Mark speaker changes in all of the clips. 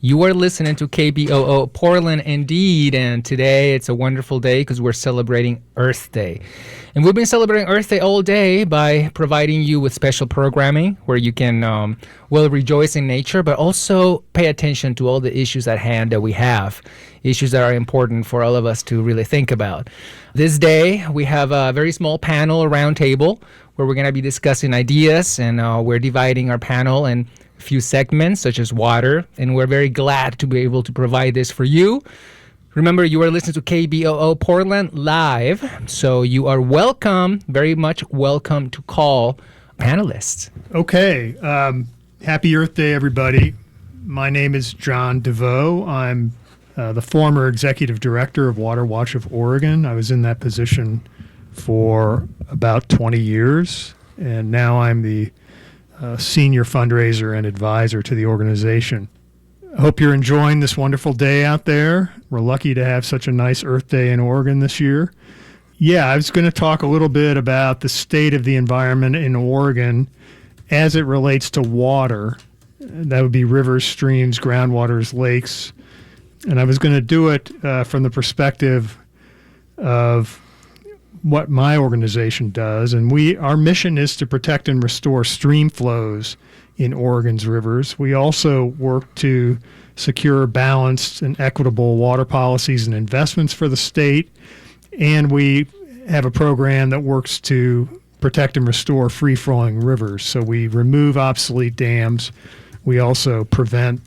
Speaker 1: You are listening to KBOO Portland indeed, and today it's a wonderful day because we're celebrating Earth Day. And we've been celebrating Earth Day all day by providing you with special programming where you can, rejoice in nature, but also pay attention to all the issues at hand that we have, issues that are important for all of us to really think about. This day, we have a very small panel, a round table, where we're going to be discussing ideas, and we're dividing our panel in a few segments, such as water, and we're very glad to be able to provide this for you. Remember, you are listening to KBOO Portland live, so you are welcome, very much welcome to call panelists.
Speaker 2: Okay. Happy Earth Day, everybody. My name is John DeVoe. I'm the former executive director of WaterWatch of Oregon. I was in that position for about 20 years, and now I'm the senior fundraiser and advisor to the organization. I hope you're enjoying this wonderful day out there. We're lucky to have such a nice Earth Day in Oregon this year. Yeah, I was going to talk a little bit about the state of the environment in Oregon as it relates to water. That would be rivers, streams, groundwaters, lakes. And I was going to do it from the perspective of what my organization does. And our mission is to protect and restore stream flows in Oregon's rivers. We also work to secure balanced and equitable water policies and investments for the state. And we have a program that works to protect and restore free-flowing rivers. So we remove obsolete dams. We also prevent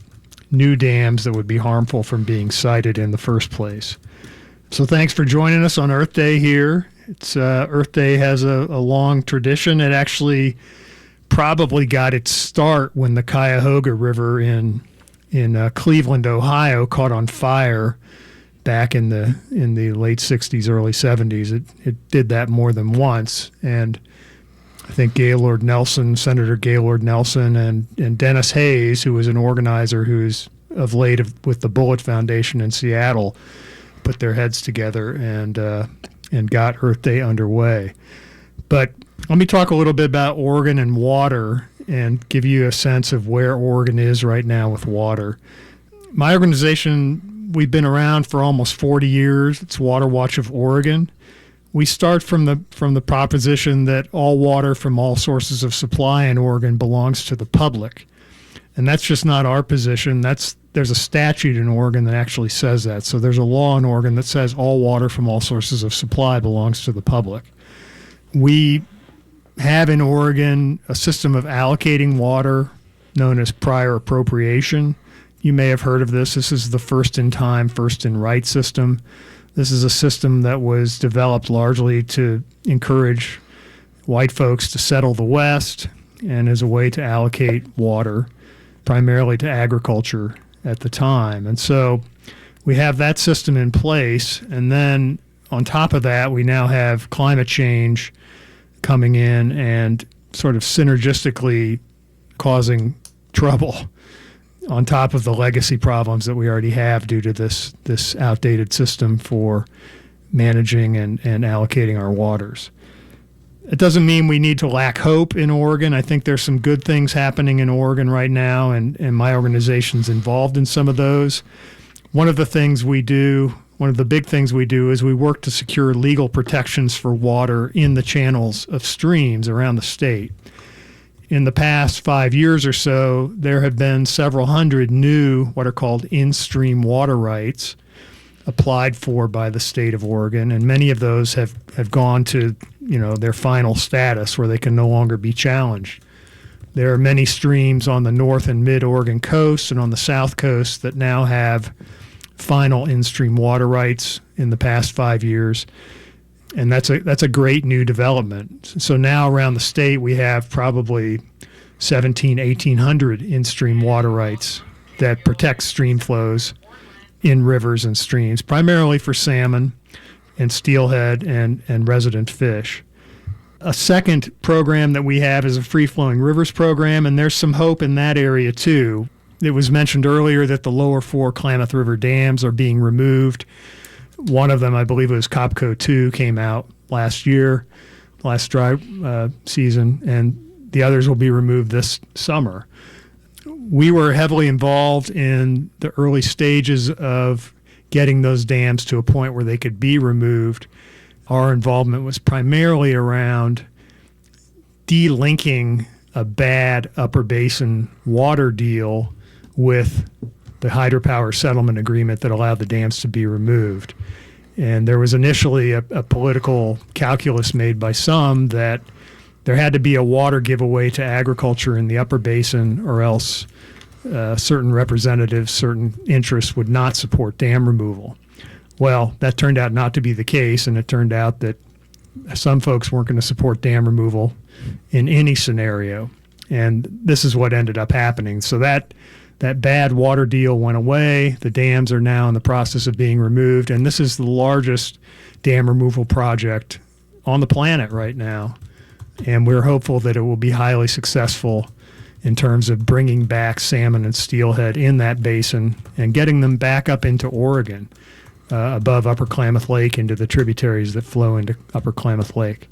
Speaker 2: new dams that would be harmful from being sited in the first place. So thanks for joining us on Earth Day here. Earth Day has a long tradition. It actually probably got its start when the Cuyahoga River in Cleveland, Ohio, caught on fire back in the late 60s, early 70s. It did that more than once, and I think Senator Gaylord Nelson, and Dennis Hayes, who was an organizer who's of late with the Bullitt Foundation in Seattle, put their heads together and got Earth Day underway. But let me talk a little bit about Oregon and water and give you a sense of where Oregon is right now with water. My organization, we've been around for almost 40 years. It's WaterWatch of Oregon. We start from the proposition that all water from all sources of supply in Oregon belongs to the public. And that's just not our position. There's a statute in Oregon that actually says that. So there's a law in Oregon that says all water from all sources of supply belongs to the public. We have in Oregon a system of allocating water known as prior appropriation. You may have heard of this. This is the first in time, first in right system. This is a system that was developed largely to encourage white folks to settle the West and as a way to allocate water primarily to agriculture at the time. And so we have that system in place. And then on top of that, we now have climate change coming in and sort of synergistically causing trouble on top of the legacy problems that we already have due to this outdated system for managing and allocating our waters. It doesn't mean we need to lack hope in Oregon. I think there's some good things happening in Oregon right now, and my organization's involved in some of those. One of the big things we do is we work to secure legal protections for water in the channels of streams around the state. In the past 5 years or so, there have been several hundred new what are called in-stream water rights applied for by the state of Oregon, and many of those have gone to their final status where they can no longer be challenged. There are many streams on the north and mid-Oregon coast and on the south coast that now have final in-stream water rights in the past 5 years, and that's a great new development. So now around the state we have probably 1,800 in-stream water rights that protect stream flows in rivers and streams, primarily for salmon and steelhead and resident fish. A second program that we have is a free-flowing rivers program, and there's some hope in that area too. It was mentioned earlier that the lower four Klamath River dams are being removed. One of them, I believe it was Copco 2, came out last dry season, and the others will be removed this summer. We were heavily involved in the early stages of getting those dams to a point where they could be removed. Our involvement was primarily around delinking a bad upper basin water deal with the hydropower settlement agreement that allowed the dams to be removed. And there was initially a political calculus made by some that there had to be a water giveaway to agriculture in the upper basin, or else certain representatives, certain interests would not support dam removal. Well, that turned out not to be the case, and it turned out that some folks weren't going to support dam removal in any scenario. And this is what ended up happening. So that bad water deal went away. The dams are now in the process of being removed, and this is the largest dam removal project on the planet right now. And we're hopeful that it will be highly successful in terms of bringing back salmon and steelhead in that basin and getting them back up into Oregon, above Upper Klamath Lake, into the tributaries that flow into Upper Klamath Lake.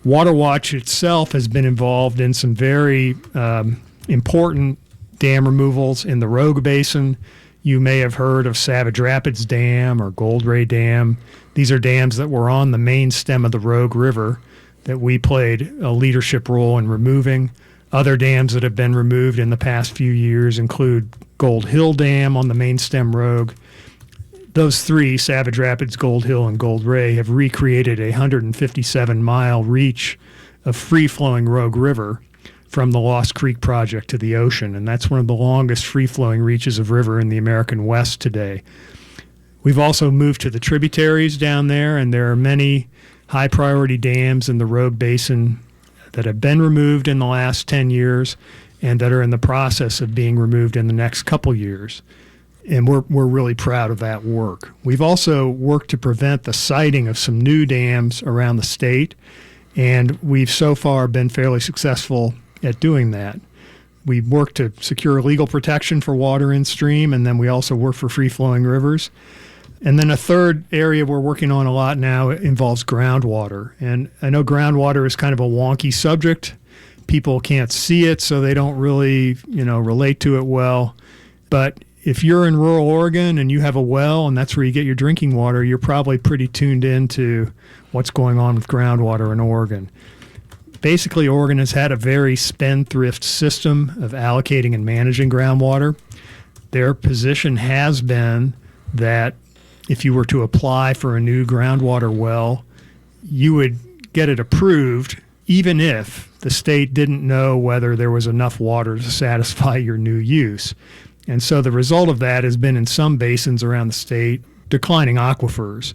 Speaker 2: WaterWatch itself has been involved in some very important dam removals in the Rogue Basin. You may have heard of Savage Rapids Dam or Gold Ray Dam. These are dams that were on the main stem of the Rogue River that we played a leadership role in removing. Other dams that have been removed in the past few years include Gold Hill Dam on the main stem Rogue. Those three, Savage Rapids, Gold Hill, and Gold Ray, have recreated a 157-mile reach of free-flowing Rogue River from the Lost Creek project to the ocean, and that's one of the longest free-flowing reaches of river in the American West today. We've also moved to the tributaries down there, and there are many high-priority dams in the Rogue Basin that have been removed in the last 10 years and that are in the process of being removed in the next couple years. And we're really proud of that work. We've also worked to prevent the siting of some new dams around the state, and we've so far been fairly successful at doing that. We work to secure legal protection for water in stream, and then we also work for free-flowing rivers. And then a third area we're working on a lot now involves groundwater. And I know groundwater is kind of a wonky subject. People can't see it, so they don't really, relate to it well. But if you're in rural Oregon and you have a well and that's where you get your drinking water, you're probably pretty tuned into what's going on with groundwater in Oregon. Basically, Oregon has had a very spendthrift system of allocating and managing groundwater. Their position has been that if you were to apply for a new groundwater well, you would get it approved even if the state didn't know whether there was enough water to satisfy your new use. And so the result of that has been, in some basins around the state, declining aquifers.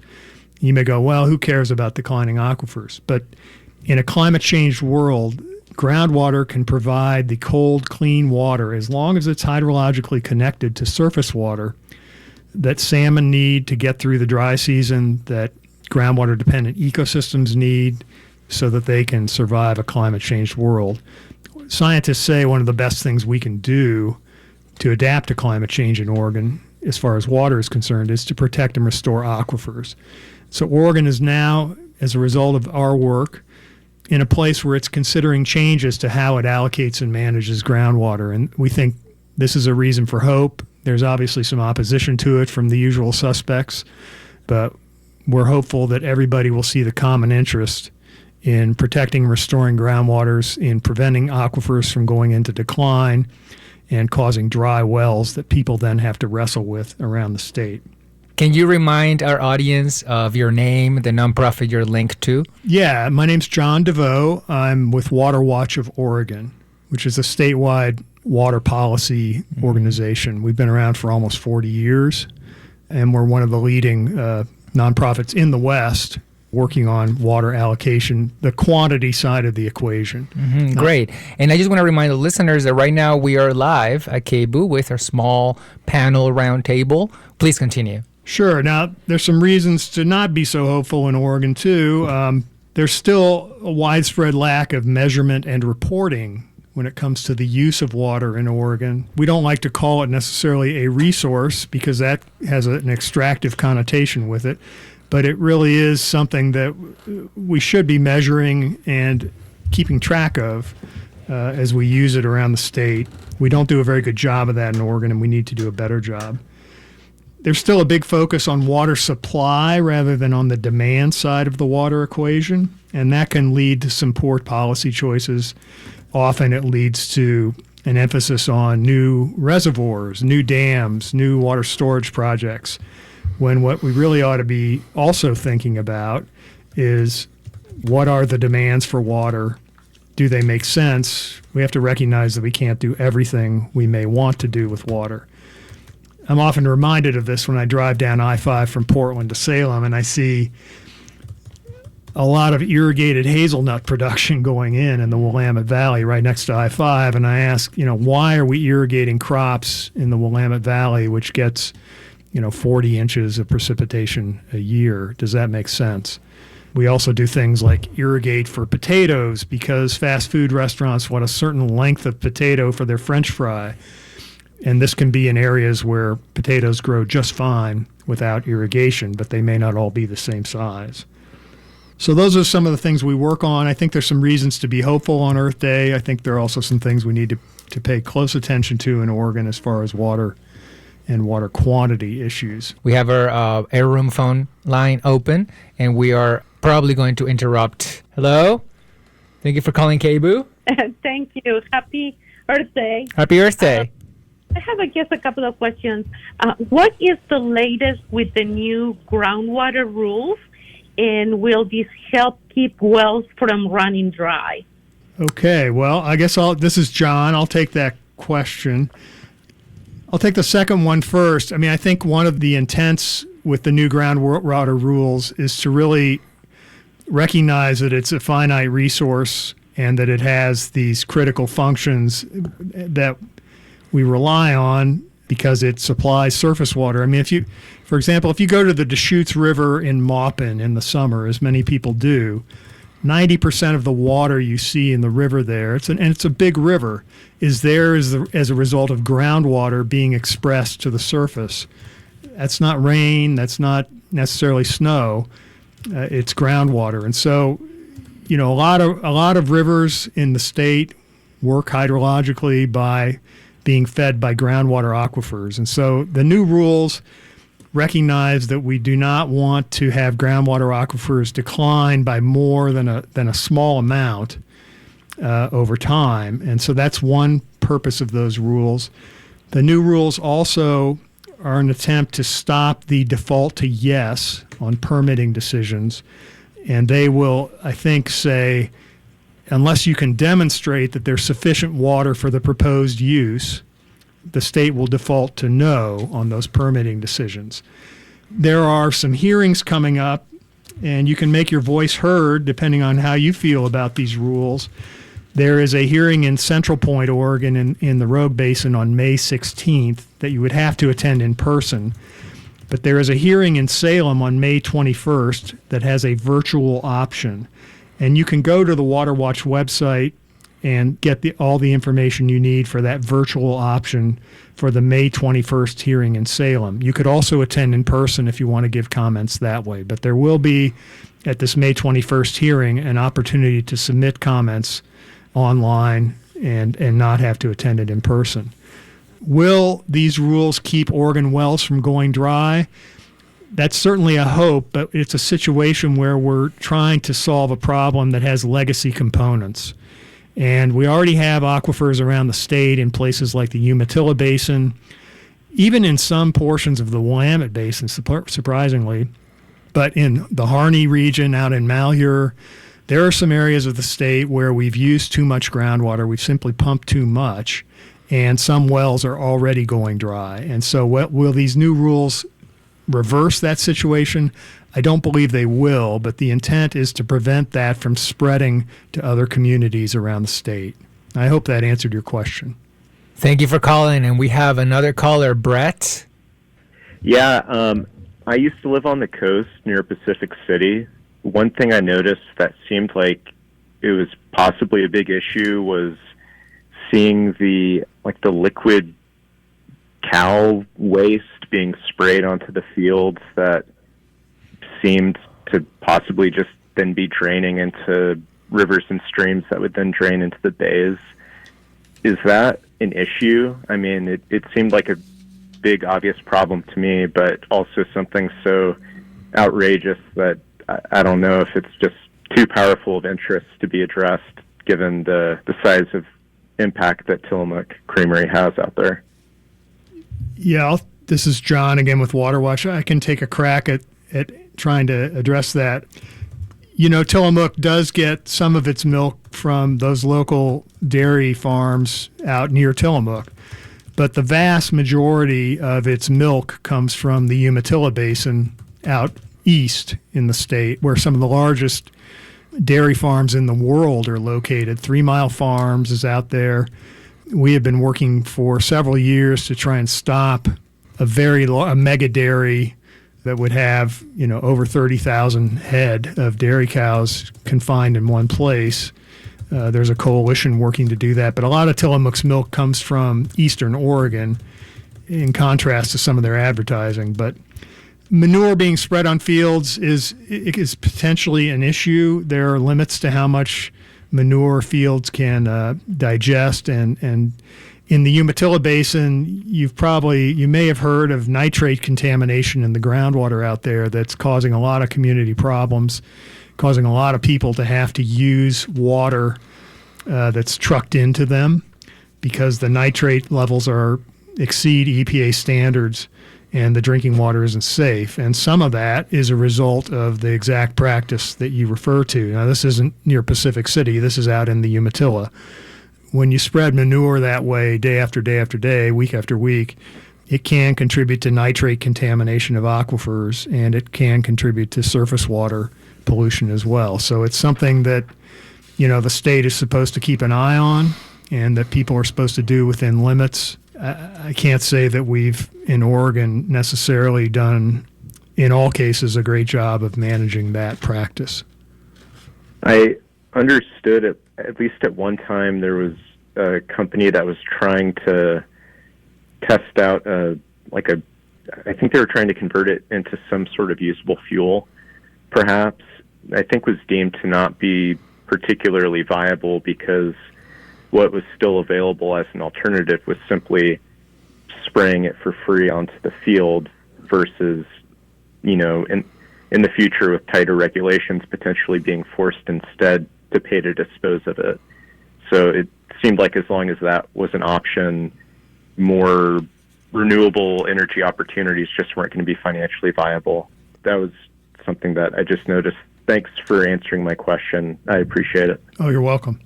Speaker 2: You may go, well, who cares about declining aquifers? But in a climate change world, groundwater can provide the cold, clean water, as long as it's hydrologically connected to surface water, that salmon need to get through the dry season, that groundwater-dependent ecosystems need so that they can survive a climate-changed world. Scientists say one of the best things we can do to adapt to climate change in Oregon, as far as water is concerned, is to protect and restore aquifers. So Oregon is now, as a result of our work, in a place where it's considering changes to how it allocates and manages groundwater. And we think this is a reason for hope. There's obviously some opposition to it from the usual suspects, but we're hopeful that everybody will see the common interest in protecting and restoring groundwaters, in preventing aquifers from going into decline, and causing dry wells that people then have to wrestle with around the state.
Speaker 1: Can you remind our audience of your name, the nonprofit you're linked to?
Speaker 2: Yeah, my name's John DeVoe. I'm with WaterWatch of Oregon, which is a statewide water policy organization. We've been around for almost 40 years, and we're one of the leading nonprofits in the West working on water allocation, the quantity side of the equation.
Speaker 1: Great. And I just want to remind the listeners that right now we are live at KBOO with our small panel roundtable. Please continue.
Speaker 2: Sure. Now, there's some reasons to not be so hopeful in Oregon, too. There's still a widespread lack of measurement and reporting when it comes to the use of water in Oregon. We don't like to call it necessarily a resource because that has an extractive connotation with it, but it really is something that we should be measuring and keeping track of. as we use it around the state. We don't do a very good job of that in Oregon, and we need to do a better job. There's still a big focus on water supply rather than on the demand side of the water equation, and that can lead to some poor policy choices. Often it leads to an emphasis on new reservoirs, new dams, new water storage projects, when what we really ought to be also thinking about is what are the demands for water? Do they make sense? We have to recognize that we can't do everything we may want to do with water. I'm often reminded of this when I drive down I-5 from Portland to Salem and I see a lot of irrigated hazelnut production going in the Willamette Valley right next to I-5. And I ask, why are we irrigating crops in the Willamette Valley, which gets, 40 inches of precipitation a year? Does that make sense? We also do things like irrigate for potatoes because fast food restaurants want a certain length of potato for their French fry. And this can be in areas where potatoes grow just fine without irrigation, but they may not all be the same size. So those are some of the things we work on. I think there's some reasons to be hopeful on Earth Day. I think there are also some things we need to pay close attention to in Oregon as far as water and water quantity issues.
Speaker 1: We have our air room phone line open, and we are probably going to interrupt. Hello? Thank you for calling KBOO.
Speaker 3: Thank you. Happy Earth Day.
Speaker 1: Happy Earth Day.
Speaker 3: I have, a couple of questions. What is the latest with the new groundwater rules, and will this help keep wells from running dry?
Speaker 2: Okay, well, I guess this is John. I'll take that question. I'll take the second one first. I think one of the intents with the new groundwater rules is to really recognize that it's a finite resource and that it has these critical functions that we rely on because it supplies surface water. For example, if you go to the Deschutes River in Maupin in the summer, as many people do, 90% of the water you see in the river there, it's a big river, is there as a result of groundwater being expressed to the surface. That's not rain, that's not necessarily snow, it's groundwater. And so, a lot of rivers in the state work hydrologically by being fed by groundwater aquifers. And so the new rules recognize that we do not want to have groundwater aquifers decline by more than a small amount over time. And so that's one purpose of those rules. The new rules also are an attempt to stop the default to yes on permitting decisions. And they will, I think, say, unless you can demonstrate that there's sufficient water for the proposed use, the state will default to no on those permitting decisions. There are some hearings coming up, and you can make your voice heard depending on how you feel about these rules. There is a hearing in Central Point, Oregon, in the Rogue Basin on May 16th that you would have to attend in person. But there is a hearing in Salem on May 21st that has a virtual option. And you can go to the WaterWatch website and get all the information you need for that virtual option for the May 21st hearing in Salem. You could also attend in person if you want to give comments that way. But there will be, at this May 21st hearing, an opportunity to submit comments online and not have to attend it in person. Will these rules keep Oregon wells from going dry? That's certainly a hope, but it's a situation where we're trying to solve a problem that has legacy components. And we already have aquifers around the state in places like the Umatilla Basin, even in some portions of the Willamette Basin, surprisingly. But in the Harney region out in Malheur, there are some areas of the state where we've used too much groundwater. We've simply pumped too much, and some wells are already going dry. And so will these new rules reverse that situation? I don't believe they will, but the intent is to prevent that from spreading to other communities around the state. I hope that answered your question.
Speaker 1: Thank you for calling, and we have another caller, Brett.
Speaker 4: Yeah, I used to live on the coast near Pacific City. One thing I noticed that seemed like it was possibly a big issue was seeing the liquid cow waste being sprayed onto the fields that seemed to possibly just then be draining into rivers and streams that would then drain into the bays. Is that an issue? I mean, it seemed like a big, obvious problem to me, but also something so outrageous that I don't know if it's just too powerful of interest to be addressed given the size of impact that Tillamook Creamery has out there.
Speaker 2: Yeah, this is John again with WaterWatch. I can take a crack at trying to address that. You know, Tillamook does get some of its milk from those local dairy farms out near Tillamook, but the vast majority of its milk comes from the Umatilla Basin out east in the state, where some of the largest dairy farms in the world are located. 3 Mile Farms is out there. We have been working for several years to try and stop a mega dairy that would have, over 30,000 head of dairy cows confined in one place. There's a coalition working to do that, but a lot of Tillamook's milk comes from eastern Oregon, in contrast to some of their advertising. But manure being spread on fields is potentially an issue. There are limits to how much manure fields can digest, and in the Umatilla Basin, you may have heard of nitrate contamination in the groundwater out there that's causing a lot of community problems, causing a lot of people to have to use water that's trucked into them because the nitrate levels exceed EPA standards and the drinking water isn't safe. And some of that is a result of the exact practice that you refer to. Now, this isn't near Pacific City. This is out in the Umatilla. When you spread manure that way day after day after day, week after week, it can contribute to nitrate contamination of aquifers, and it can contribute to surface water pollution as well. So it's something that, the state is supposed to keep an eye on and that people are supposed to do within limits. I can't say that we've, in Oregon, necessarily done, in all cases, a great job of managing that practice.
Speaker 4: I understood at least at one time there was a company that was trying to test out I think they were trying to convert it into some sort of usable fuel, perhaps. I think was deemed to not be particularly viable because what was still available as an alternative was simply spraying it for free onto the field versus, in the future with tighter regulations potentially being forced instead to pay to dispose of it. So it seemed like as long as that was an option, more renewable energy opportunities just weren't going to be financially viable. That was something that I just noticed. Thanks for answering my question. I appreciate it.
Speaker 2: Oh, you're welcome.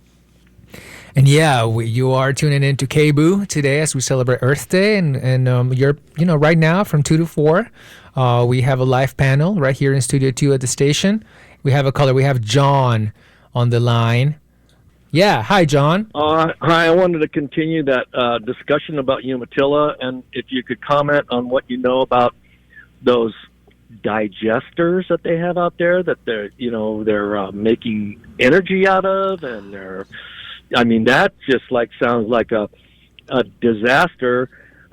Speaker 1: And you are tuning in to KBOO today as we celebrate Earth Day, and you're right now from 2 to 4. We have a live panel right here in Studio 2 at the station. We have a caller. We have John on the line. Yeah, hi, John.
Speaker 5: Hi, I wanted to continue that discussion about Umatilla, and if you could comment on what you know about those digesters that they have out there that they're making energy out of, and that just sounds like a disaster.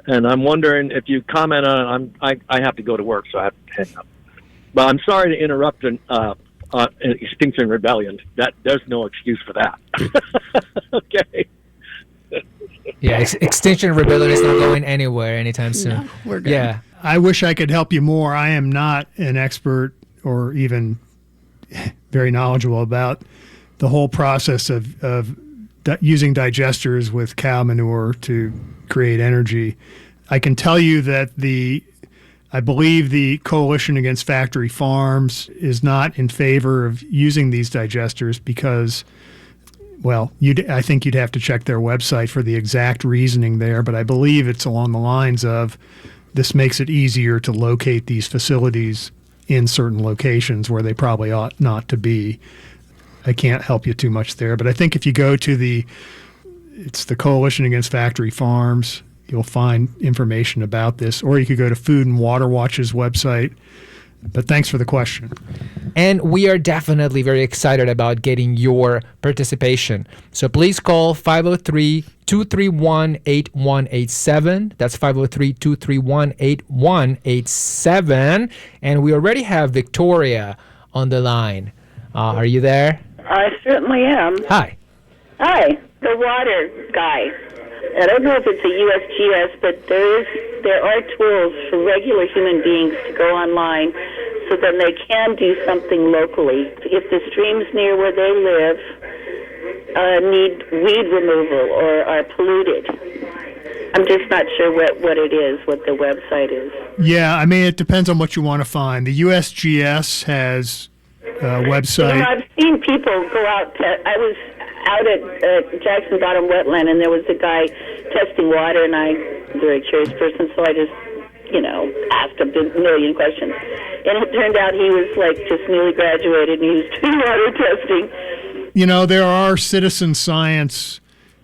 Speaker 5: And I'm wondering if you comment on it. I have to go to work, so I have to hang up. But I'm sorry to interrupt an Extinction Rebellion. There's no excuse for that. Okay.
Speaker 1: Yeah, Extinction Rebellion is not going anywhere anytime soon.
Speaker 6: No, we're good.
Speaker 1: Yeah.
Speaker 2: I wish I could help you more. I am not an expert or even very knowledgeable about the whole process of using digesters with cow manure to create energy. I can tell you that I believe the Coalition Against Factory Farms is not in favor of using these digesters because, I think you'd have to check their website for the exact reasoning there, but I believe it's along the lines of this makes it easier to locate these facilities in certain locations where they probably ought not to be. I can't help you too much there, but I think if you go to it's the Coalition Against Factory Farms, you'll find information about this, or you could go to Food and Water Watch's website. But thanks for the question.
Speaker 1: And we are definitely very excited about getting your participation. So please call 503-231-8187. That's 503-231-8187. And we already have Victoria on the line. Are you there?
Speaker 6: I certainly am.
Speaker 1: Hi.
Speaker 6: Hi, the water guy. I don't know if it's a USGS, but there are tools for regular human beings to go online so then they can do something locally. If the streams near where they live need weed removal or are polluted. I'm just not sure what it is, what the website is.
Speaker 2: Yeah, I mean, it depends on what you want to find. The USGS has a website.
Speaker 6: You know, I've seen people go out I was out at Jackson Bottom Wetland, and there was a guy testing water, and I'm a very curious person, so I just, asked a million questions. And it turned out he was, just newly graduated, and he was doing water testing.
Speaker 2: There are citizen science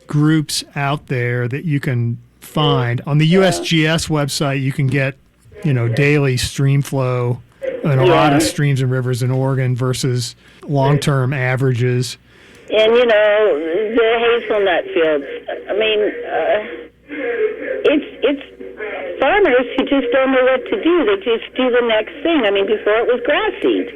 Speaker 2: groups out there that you can find. On the USGS website, you can get, daily stream flow in a lot of streams and rivers in Oregon versus long-term averages.
Speaker 6: And, the hazelnut fields, I mean, it's farmers who just don't know what to do. They just do the next thing. I mean, before it was grass seed,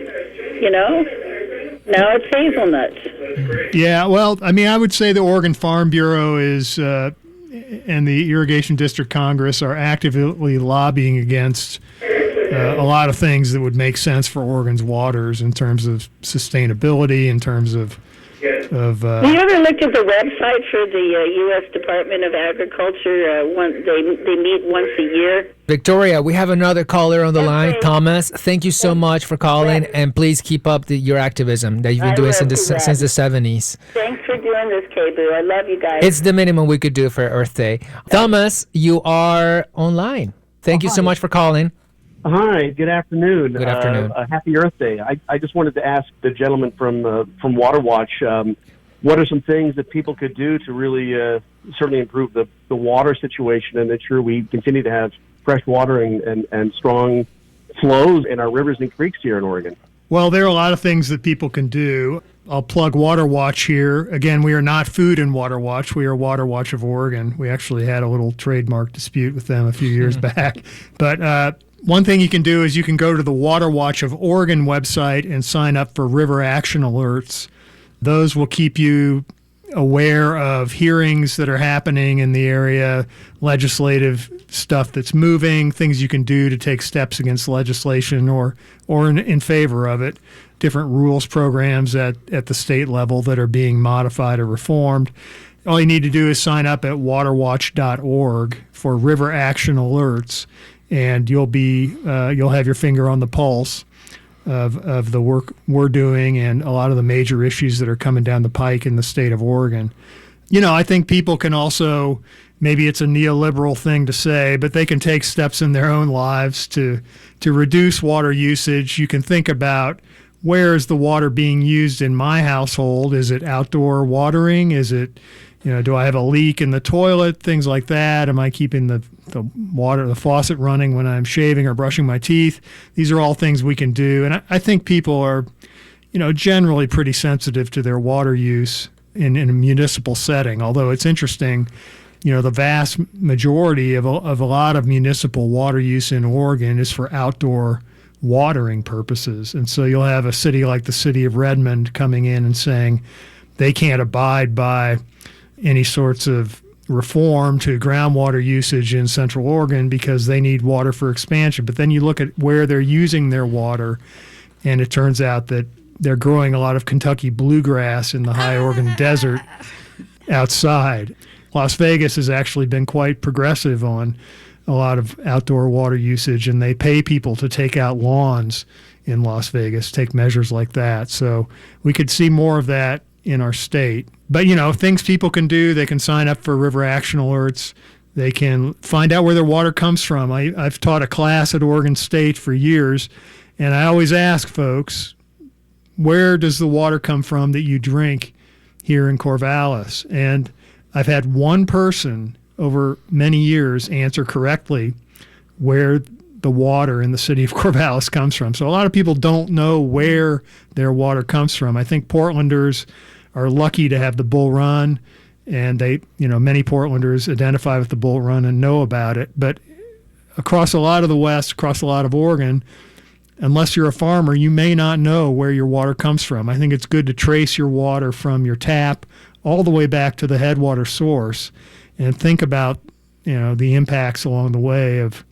Speaker 6: Now it's hazelnuts.
Speaker 2: Yeah, well, I mean, I would say the Oregon Farm Bureau and the Irrigation District Congress are actively lobbying against a lot of things that would make sense for Oregon's waters in terms of sustainability, in terms of
Speaker 6: Have you ever looked at the website for the U.S. Department of Agriculture? They meet once a year.
Speaker 1: Victoria, we have another caller on the line. Thomas, thank you so much for calling, and please keep up your activism that you've been doing since the 70s.
Speaker 6: Thanks for doing this, KBOO. I love you guys.
Speaker 1: It's the minimum we could do for Earth Day. Thomas, you are online. Thank you so much for calling.
Speaker 7: Hi, good afternoon.
Speaker 1: Good afternoon.
Speaker 7: Happy Earth Day. I just wanted to ask the gentleman from WaterWatch, what are some things that people could do to really certainly improve the water situation and ensure we continue to have fresh water and strong flows in our rivers and creeks here in Oregon?
Speaker 2: Well, there are a lot of things that people can do. I'll plug WaterWatch here. Again, we are not Food and WaterWatch. We are WaterWatch of Oregon. We actually had a little trademark dispute with them a few years back. But one thing you can do is you can go to the WaterWatch of Oregon website and sign up for river action alerts. Those will keep you aware of hearings that are happening in the area, legislative stuff that's moving, things you can do to take steps against legislation or in favor of it, different rules programs at the state level that are being modified or reformed. All you need to do is sign up at waterwatch.org for river action alerts, and you'll have your finger on the pulse of the work we're doing and a lot of the major issues that are coming down the pike in the state of Oregon. I think people can also, maybe it's a neoliberal thing to say, but they can take steps in their own lives to reduce water usage. You can think about, where is the water being used in my household? Is it outdoor watering? Is it, do I have a leak in the toilet? Things like that. Am I keeping the faucet running when I'm shaving or brushing my teeth? These are all things we can do. And I think people are, generally pretty sensitive to their water use in a municipal setting. Although it's interesting, the vast majority of a lot of municipal water use in Oregon is for outdoor watering purposes. And so you'll have a city like the city of Redmond coming in and saying they can't abide by any sorts of reform to groundwater usage in Central Oregon because they need water for expansion. But then you look at where they're using their water, and it turns out that they're growing a lot of Kentucky bluegrass in the high Oregon desert outside. Las Vegas has actually been quite progressive on a lot of outdoor water usage, and they pay people to take out lawns in Las Vegas, take measures like that. So we could see more of that in our state. But, things people can do, they can sign up for river action alerts. They can find out where their water comes from. I've taught a class at Oregon State for years, and I always ask folks, where does the water come from that you drink here in Corvallis? And I've had one person over many years answer correctly where the water in the city of Corvallis comes from. So a lot of people don't know where their water comes from. I think Portlanders are lucky to have the Bull Run, and many Portlanders identify with the Bull Run and know about it. But across a lot of the West, across a lot of Oregon, unless you're a farmer, you may not know where your water comes from. I think it's good to trace your water from your tap all the way back to the headwater source and think about, the impacts along the way of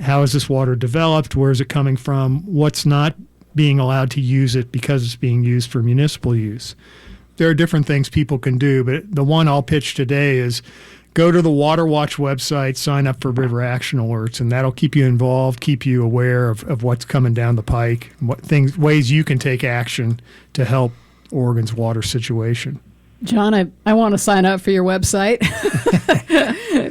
Speaker 2: how is this water developed, where is it coming from, what's not being allowed to use it because it's being used for municipal use. There are different things people can do, but the one I'll pitch today is go to the WaterWatch website, sign up for River Action Alerts, and that'll keep you involved, keep you aware of what's coming down the pike, ways you can take action to help Oregon's water situation.
Speaker 8: John, I want to sign up for your website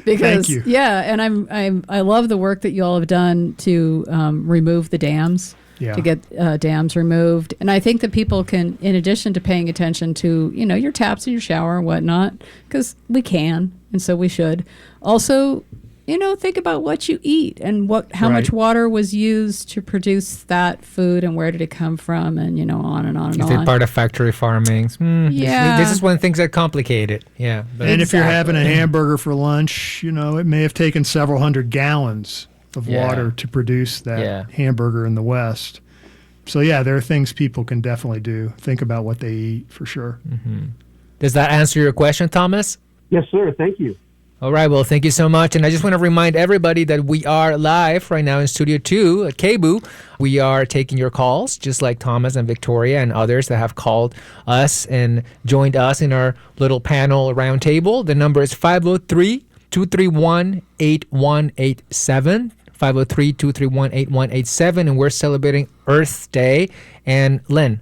Speaker 8: because
Speaker 2: Thank you.
Speaker 8: Yeah, and I love the work that you all have done to remove the dams.
Speaker 2: Yeah.
Speaker 8: To get dams removed. And I think that people can, in addition to paying attention to, your taps in your shower and whatnot, because we can, and so we should, also, think about what you eat and how much water was used to produce that food and where did it come from, and, on and on and on.
Speaker 1: If it's part of factory farming. This is one of the things that complicate it. Yeah.
Speaker 2: But and if you're having a hamburger for lunch, it may have taken several hundred gallons of water to produce that hamburger in the West. So, there are things people can definitely do. Think about what they eat, for sure.
Speaker 1: Mm-hmm. Does that answer your question, Thomas?
Speaker 7: Yes, sir. Thank you.
Speaker 1: All right. Well, thank you so much. And I just want to remind everybody that we are live right now in Studio 2 at KBOO. We are taking your calls, just like Thomas and Victoria and others that have called us and joined us in our little panel roundtable. The number is 503-231-8187. 503-231-8187, and we're celebrating Earth Day. And Lynn.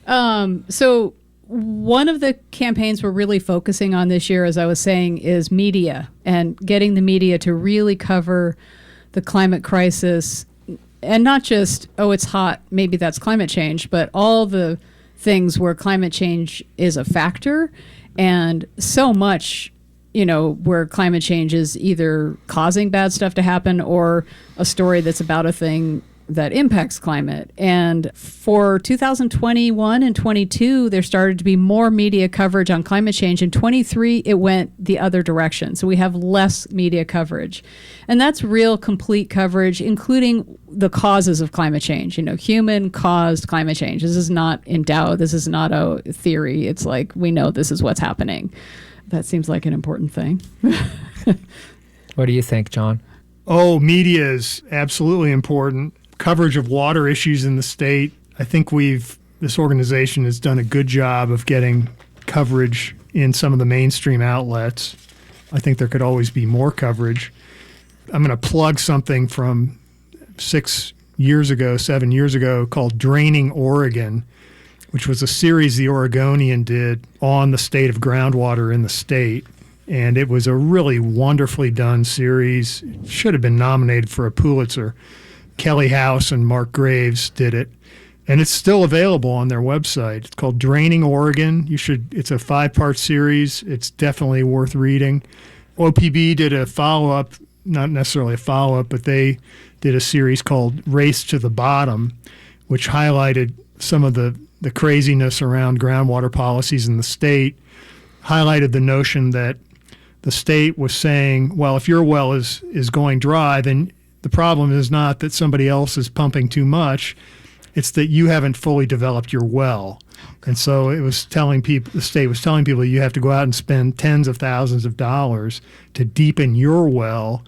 Speaker 8: So one of the campaigns we're really focusing on this year, as I was saying, is media and getting the media to really cover the climate crisis, and not just, it's hot, maybe that's climate change, but all the things where climate change is a factor, and so much where climate change is either causing bad stuff to happen or a story that's about a thing that impacts climate. And for 2021 and 22, there started to be more media coverage on climate change. In 23, it went the other direction. So we have less media coverage. And that's real complete coverage, including the causes of climate change. Human-caused climate change. This is not in doubt. This is not a theory. It's like we know this is what's happening. That seems like an important thing.
Speaker 1: What do you think, John?
Speaker 2: Oh, media is absolutely important. Coverage of water issues in the state. I think this organization has done a good job of getting coverage in some of the mainstream outlets. I think there could always be more coverage. I'm going to plug something from 7 years ago called Draining Oregon, which was a series the Oregonian did on the state of groundwater in the state. And it was a really wonderfully done series. It should have been nominated for a Pulitzer. Kelly House and Mark Graves did it. And it's still available on their website. It's called Draining Oregon. It's a 5-part series. It's definitely worth reading. OPB did a follow-up, not necessarily a follow-up, but they did a series called Race to the Bottom, which highlighted some of the craziness around groundwater policies in the state, highlighted the notion that the state was saying, well, if your well is going dry, then the problem is not that somebody else is pumping too much. It's that you haven't fully developed your well. And so the state was telling people you have to go out and spend tens of thousands of dollars to deepen your well.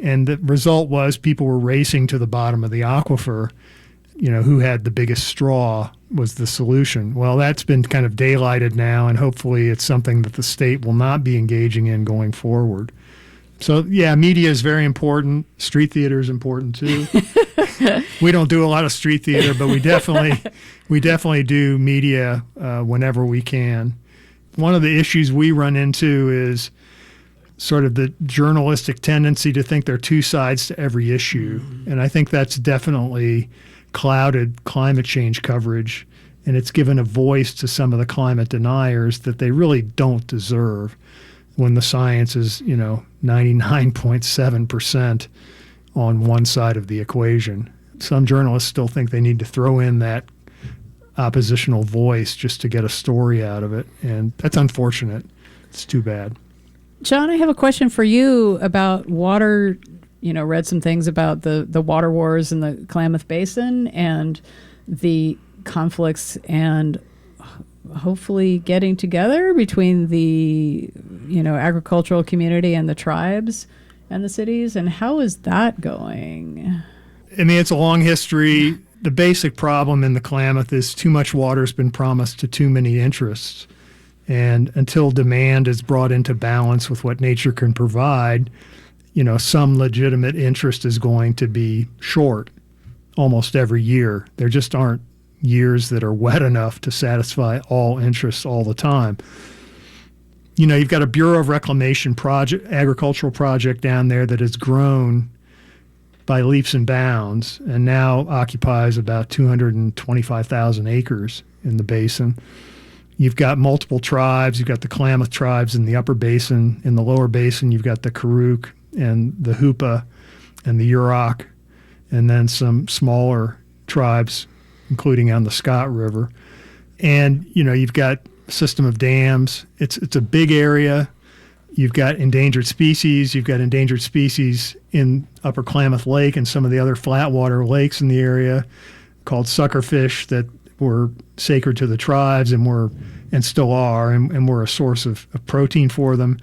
Speaker 2: And the result was people were racing to the bottom of the aquifer. Who had the biggest straw was the solution. Well, that's been kind of daylighted now, and hopefully it's something that the state will not be engaging in going forward. So, media is very important. Street theater is important, too. We don't do a lot of street theater, but we definitely do media whenever we can. One of the issues we run into is sort of the journalistic tendency to think there are two sides to every issue. And I think that's definitely clouded climate change coverage, and it's given a voice to some of the climate deniers that they really don't deserve when the science is, 99.7% on one side of the equation. Some journalists still think they need to throw in that oppositional voice just to get a story out of it, and that's unfortunate. It's too bad.
Speaker 8: John, I have a question for you about water read some things about the water wars in the Klamath Basin and the conflicts and hopefully getting together between the, agricultural community and the tribes and the cities. And how is that going?
Speaker 2: I mean, it's a long history. The basic problem in the Klamath is too much water has been promised to too many interests. And until demand is brought into balance with what nature can provide, some legitimate interest is going to be short almost every year. There just aren't years that are wet enough to satisfy all interests all the time. You've got a Bureau of Reclamation agricultural project down there that has grown by leaps and bounds and now occupies about 225,000 acres in the basin. You've got multiple tribes. You've got the Klamath tribes in the upper basin. In the lower basin, you've got the Karuk and the Hoopa and the Yurok, and then some smaller tribes, including on the Scott River. And, you've got a system of dams. It's a big area. You've got endangered species. You've got endangered species in Upper Klamath Lake and some of the other flatwater lakes in the area called suckerfish that were sacred to the tribes and still are and were a source of protein for them.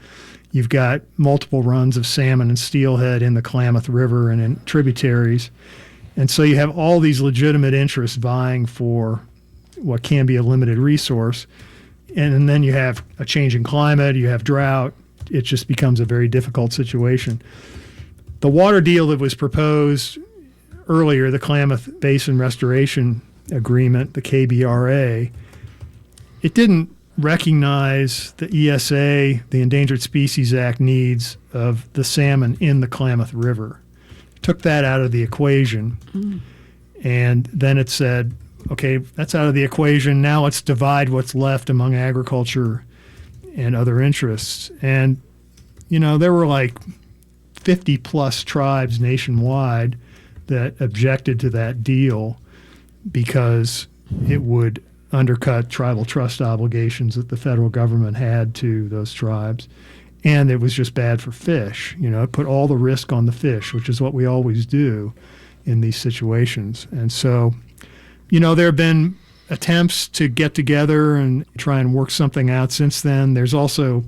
Speaker 2: You've got multiple runs of salmon and steelhead in the Klamath River and in tributaries. And so you have all these legitimate interests vying for what can be a limited resource. And then you have a changing climate, you have drought. It just becomes a very difficult situation. The water deal that was proposed earlier, the Klamath Basin Restoration Agreement, the KBRA, it didn't recognize the ESA, the Endangered Species Act needs of the salmon in the Klamath River. Took that out of the equation. And then it said, okay, that's out of the equation. Now let's divide what's left among agriculture and other interests. And, there were like 50 plus tribes nationwide that objected to that deal because it would undercut tribal trust obligations that the federal government had to those tribes. And it was just bad for fish. It put all the risk on the fish, which is what we always do in these situations. And so, there have been attempts to get together and try and work something out since then. There's also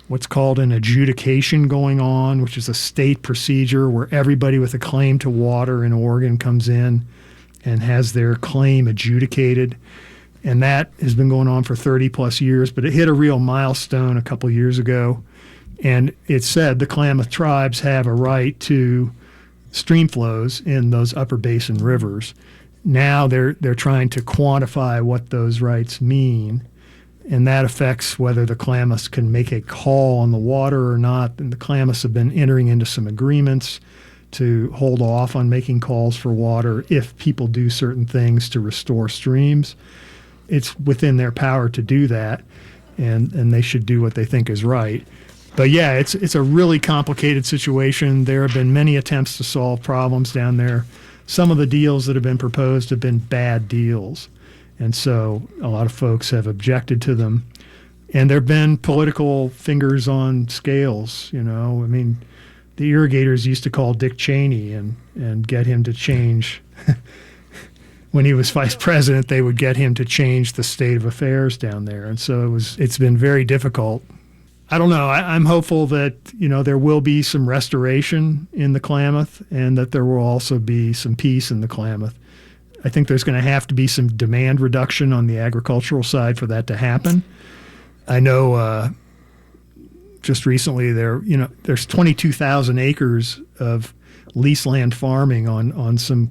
Speaker 2: what's called an adjudication going on, which is a state procedure where everybody with a claim to water in Oregon comes in and has their claim adjudicated. And that has been going on for 30 plus years, but it hit a real milestone a couple years ago. And it said the Klamath tribes have a right to stream flows in those upper basin rivers. Now they're trying to quantify what those rights mean, and that affects whether the Klamaths can make a call on the water or not. And the Klamaths have been entering into some agreements to hold off on making calls for water if people do certain things to restore streams. It's within their power to do that, and they should do what they think is right. But yeah, it's a really complicated situation. There have been many attempts to solve problems down there. Some of the deals that have been proposed have been bad deals, and so a lot of folks have objected to them. And there have been political fingers on scales. I mean, the irrigators used to call Dick Cheney and get him to change. When he was vice president, they would get him to change the state of affairs down there. And so it's been very difficult. I don't know. I'm hopeful that, there will be some restoration in the Klamath and that there will also be some peace in the Klamath. I think there's going to have to be some demand reduction on the agricultural side for that to happen. I know just recently there's 22,000 acres of lease land farming on some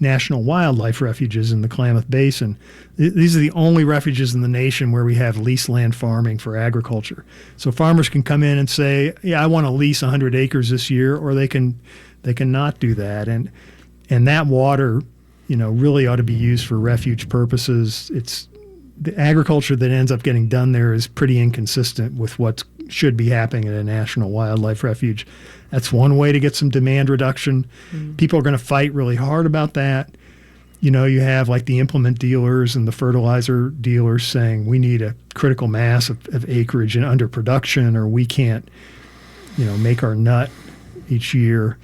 Speaker 2: national wildlife refuges in the Klamath Basin. These are the only refuges in the nation where we have lease land farming for agriculture. So farmers can come in and say, yeah, I want to lease 100 acres this year, or they can not do that. And that water, really ought to be used for refuge purposes. It's the agriculture that ends up getting done there is pretty inconsistent with what should be happening at a national wildlife refuge. That's one way to get some demand reduction. People are going to fight really hard about that. You have like the implement dealers and the fertilizer dealers saying we need a critical mass of acreage and underproduction, or we can't, make our nut each year.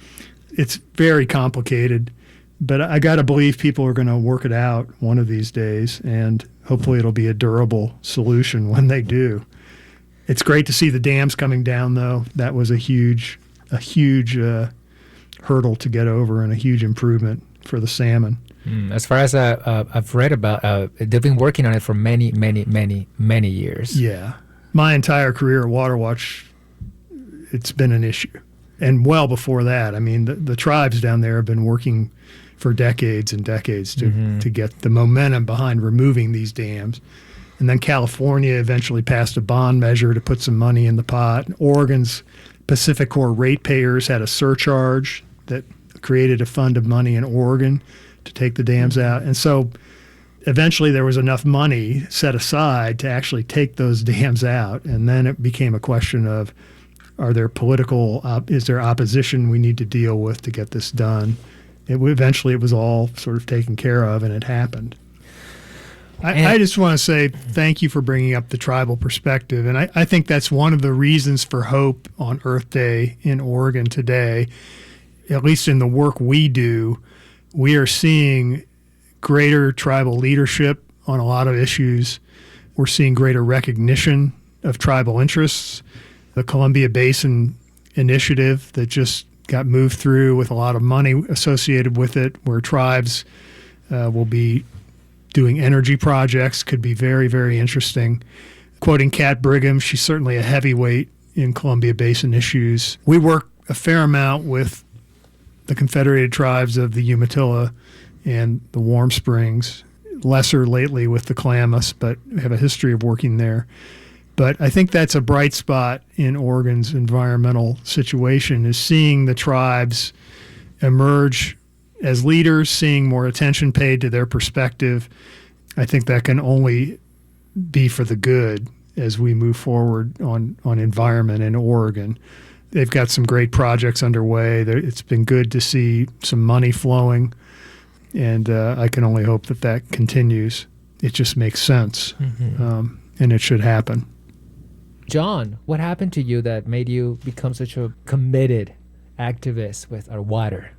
Speaker 2: it's very complicated, but I got to believe people are going to work it out one of these days, and hopefully it'll be a durable solution when they do. It's great to see the dams coming down, though. That was a huge hurdle to get over and a huge improvement for the salmon.
Speaker 1: As far as I've read about, they've been working on it for many years.
Speaker 2: Yeah. My entire career at WaterWatch, it's been an issue. And well before that, I mean, the tribes down there have been working for decades and decades to get the momentum behind removing these dams. And then California eventually passed a bond measure to put some money in the pot. Oregon's Pacific Core ratepayers had a surcharge that created a fund of money in Oregon to take the dams out. And so eventually there was enough money set aside to actually take those dams out. And then it became a question of, is there opposition we need to deal with to get this done? Eventually it was all sort of taken care of, and it happened. I just want to say thank you for bringing up the tribal perspective. And I think that's one of the reasons for hope on Earth Day in Oregon today. At least in the work we do, we are seeing greater tribal leadership on a lot of issues. We're seeing greater recognition of tribal interests. The Columbia Basin Initiative that just got moved through with a lot of money associated with it, where tribes will be doing energy projects, could be very, very interesting. Quoting Kat Brigham, she's certainly a heavyweight in Columbia Basin issues. We work a fair amount with the Confederated Tribes of the Umatilla and the Warm Springs, lesser lately with the Klamath, but have a history of working there. But I think that's a bright spot in Oregon's environmental situation, is seeing the tribes emerge as leaders, seeing more attention paid to their perspective. I think that can only be for the good as we move forward on environment in Oregon. They've got some great projects underway. It's been good to see some money flowing, and I can only hope that continues. It just makes sense, and it should happen.
Speaker 1: John, what happened to you that made you become such a committed activist with our water?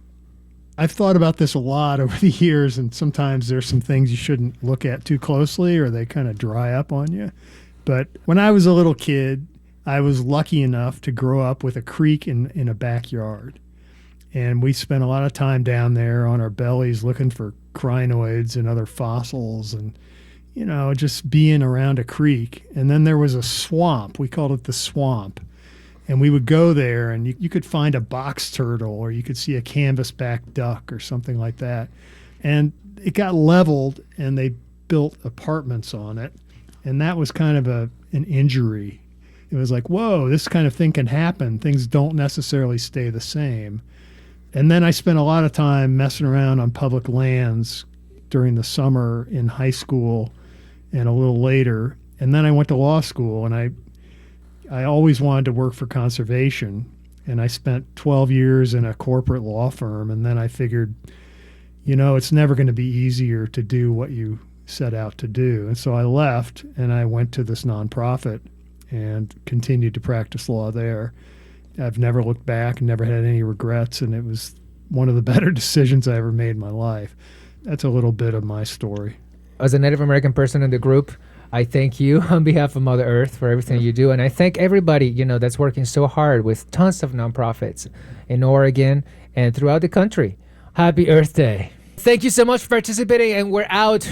Speaker 2: I've thought about this a lot over the years, and sometimes there's some things you shouldn't look at too closely or they kind of dry up on you. But when I was a little kid, I was lucky enough to grow up with a creek in a backyard. And we spent a lot of time down there on our bellies looking for crinoids and other fossils and, just being around a creek. And then there was a swamp. We called it the swamp. And we would go there, and you could find a box turtle, or you could see a canvasback duck or something like that. And it got leveled, and they built apartments on it. And that was kind of an injury. It was like, whoa, this kind of thing can happen. Things don't necessarily stay the same. And then I spent a lot of time messing around on public lands during the summer in high school and a little later. And then I went to law school, and I always wanted to work for conservation, and I spent 12 years in a corporate law firm, and then I figured, it's never going to be easier to do what you set out to do. And so I left, and I went to this nonprofit and continued to practice law there. I've never looked back, never had any regrets, and it was one of the better decisions I ever made in my life. That's a little bit of my story.
Speaker 1: As a Native American person in the group, I thank you on behalf of Mother Earth for everything you do. And I thank everybody, that's working so hard with tons of nonprofits in Oregon and throughout the country. Happy Earth Day. Thank you so much for participating, and we're out.